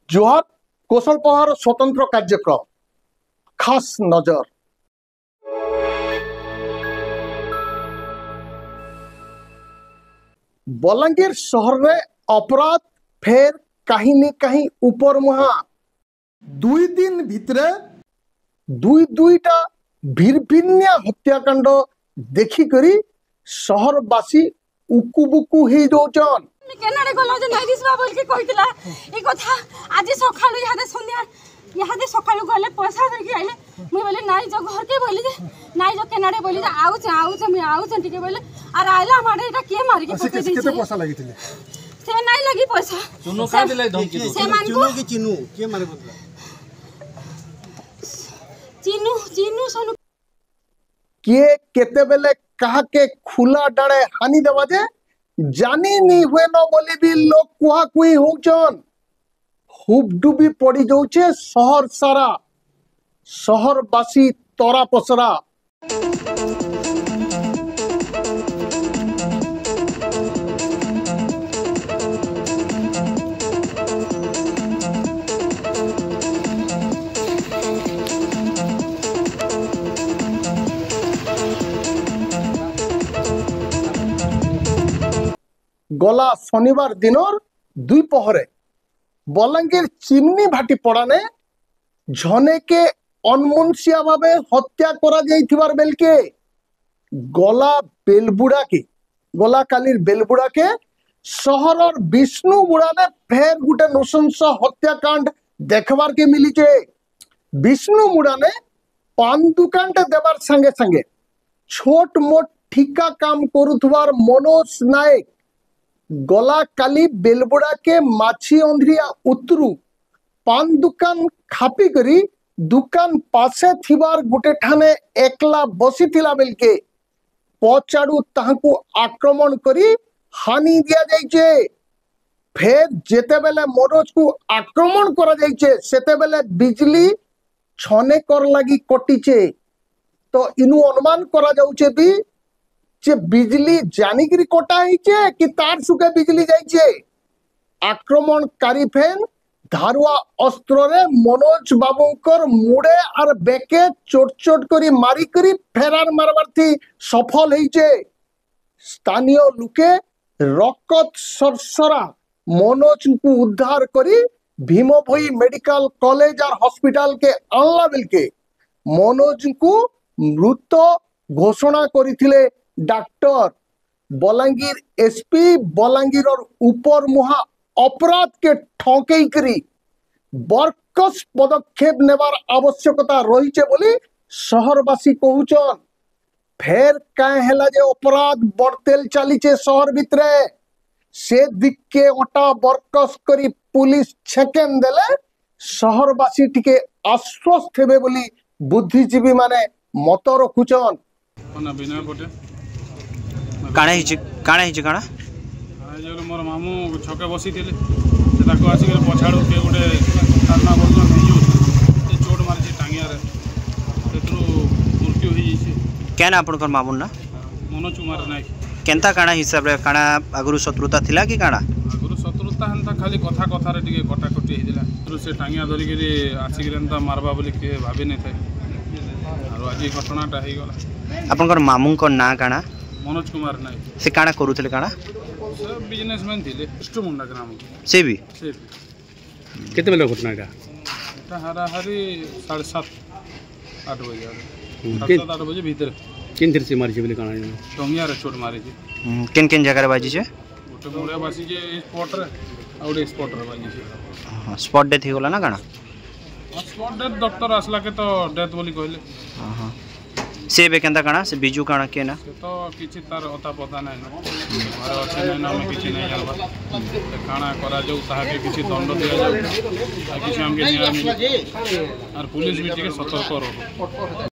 जोहार कौशल प्रहार स्वतंत्र कार्यक्रम खास नजर। बलांगीर शहर में अपराध फेर कहीं न कहीं ऊपर मुहा। 2 दिन भितरे दुईटा भिन्न हत्याकांड देखिकरी शहरवासी उकुबुकु ही जाउछन। केनाडे गलो जे नहीं दिसबा बोल के कहितला ई कथा आज सखालु यादे संध्या यादे सखालु गले पैसा धरके आइले मुई बोले नाई जो घर के बोली जे नाई जो केनाडे बोली जे आउछ टिके बोले आर आइला माडे एटा के मारी के पके दी केते पैसा लागितले से नाई लगी पैसा चुनु का दिले धमकी से चुनु के चिनु के मारे बोलला चिनु सोनु के केते बेले कहा के खुला डाड़े हानि देवा जे जानी नहीं हुए न बोली भी लोग कुहा कुई होचन। हुबडुबी पड़ी जाउछे शहर सारा, शहरवासी तोरा पसरा। गला शनिवार दिनर 2 पहरे बलांगीर चिमनी भाटी पड़ाने झने के अनमुनसिया भावे हत्या करा जाइथिबार बेलके गला बेलबुड़ा के गला कालीर बेलबुड़ा के शहरर विष्णुबुड़ा ने फेर गुटे नृशंस हत्याकांड देखबार के मिलीचे। विष्णुबुड़ा ने पान दुकान देवार संगे संगे छोट मोट ठिका काम करुथबार मनोज नायक गला काली बेलबुड़ा के माछी अंधरिया उतरू पान दुकान खापी करी दुकान पासे थिबार गुटे ठाने एकला बसी थिला बेलके पचाड़ू ताहाकू आक्रमण करी हानि दिया जाइछे। फेर जेते बेले मनोज को आक्रमण करा जाइछे सेते बेले बिजली छने कर लागी कटिछे। तो इनु अनुमान करा जाउछे भी जे बिजली जानिकरी कटा हिचे कि तार सुके बिजली जाइछे। आक्रमणकारी फेन धारुआ अस्त्र रे मनोज बाबूकर मुड़े और बेके चोट चोट करी मारी करी फेरार मारबार थी सफल हिचे। स्थानीय लोके रकत सरसरा मनोज को उद्धार करी भीमभोई मेडिकल कॉलेज और हॉस्पिटल के आनला बेलके मनोज को मृत घोषणा करिथिले डॉक्टर। बलांगीर एसपी बलांगीर और ऊपर मुहा अपराध के ठोकई करी बरकस पदक्षेप नेबार आवश्यकता रही बोली शहरवासी कहूचन। फेर काहे हेला जे अपराध बढ़तेल चलीचे शहर भितरे से दिक के ओटा बरकस करी पुलिस छेकेन देले शहरवासी टिके आश्वस्त हेबे बोली बुद्धिजीवी माने मत रखुचन। काणा हिची मोर मामू छके बसी थे आसिक पछाड़ू के गोटे थाना बर्तन चोट मारी टांगिया मृत्यु हो क्या ना आपनकर मामू ना मनोज कुमार नायक केनता काणा हिसाब रे काणा आगुरु शत्रुता थिला कि काणा आगुरु शत्रुता हंता खाली कथा कथा रे टिके कटाकटी हेदिला से टांगिया धरिकी आसिक मारबा बोली के भाबी नै थाए आरो आज घटनाटा हे गला। आपनकर मामू को ना काणा मनोज कुमार नायक से काणा करूथले काणा से बिजनेसमैन थिले मुंडा ग्राम से भी केते बेला घटना एटा हाराहारी 7:30-8 बजे 7-8 बजे भीतर किन से मारी छे बोले काणा टंगिया रे चोट मारी छे किन जगह रे बाजी छे गोटे मुड़े बासी जे स्पॉट रे आउडे स्पॉट रे बाजी छे। हां स्पॉट डेथ ही होला ना काणा स्पॉट डेथ डॉक्टर आसला के तो डेथ बोली कहले। हां से बे केंदा काणा से बिजू काणा के ना से तो किछि तार अता पता नै न घर अछि नै नाम किछि नै जानबा काणा करा जाउ ताहा के किछि दंड दिया जाउ किछि हमके न्याय मिले और पुलिस भी टिके सतर्क रहो।